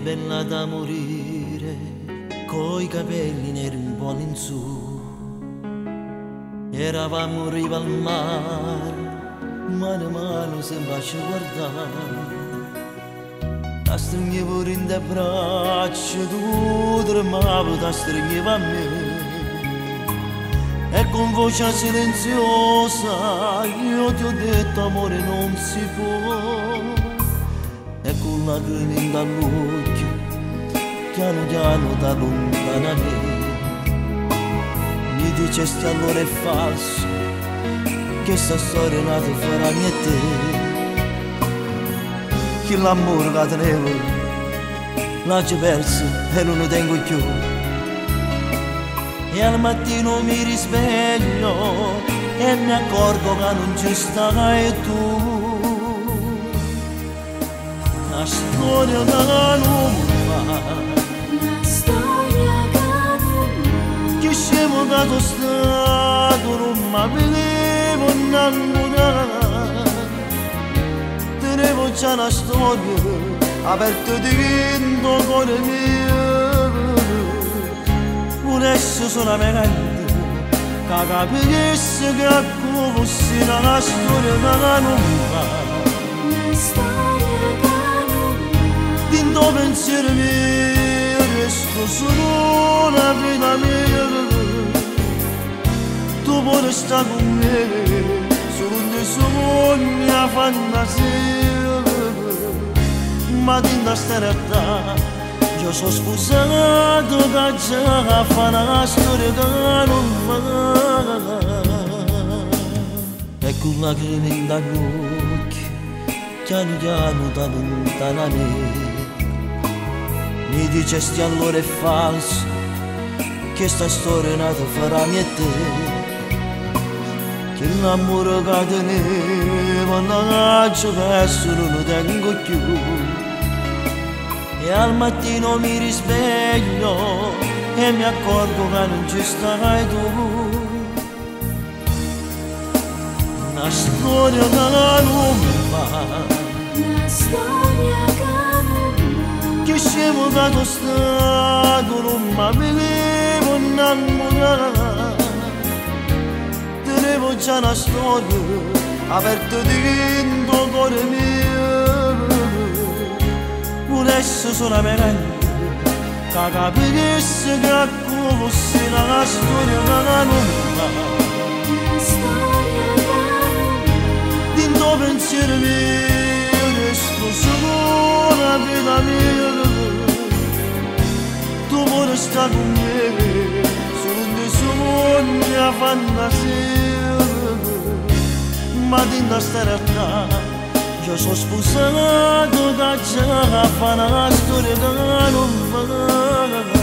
bella da morire, coi capelli neri un po' in su. Eravamo in riva al mare, mano a mano sembra ci guardare. La stringevo in te braccia, tu tremavi, la stringeva a me. E con voce silenziosa io ti ho detto amore non si può. E con lacrime dall'occhio, piano piano da lontana a me, mi dicesti allora è falso, che sta storia è nata fra me e te. Che l'amore che tenevo l'ho già perso e non lo tengo più. E al mattino mi risveglio e mi accorgo che non ci stai tu. Una storia che non va, una storia che non va. che scemo che sono stato, non mi vedevo innamorare. Tenevo già una storia aperta dentro il cuore mio. Volessi solamente che capisse che fosse una storia che non va. Una storia che non va. Dentro pensiero mio resto solo la vita mia. Tu puoi stare con me solo nei sogni a fantasia. Ma dentro sta realtà io sono sposato che già fa una storia che non va. E con lacrime dagli occhi, piano piano da lontana a me, mi dicesti allora è falso, che sta storia è nata fra me e te. Che l'amore che tenevo non ci perso, non lo tengo più. E al mattino mi risveglio e mi accorgo che non ci stai tu. Una storia che non va, Una storia che non va. che scemo che sono stato, non mi vedevo innamorare. Tenevo già una storia aperta dentro il cuore mio. Volessi solamente che capisse che fosse una storia che non va. Una storia che non va. Dentro pensiero mio resto solo la vita mia. Tu vuoi stare con me solo nei sogni a fantasia. Ma dentro sta realtà io sono sposato che già fa una storia che non va.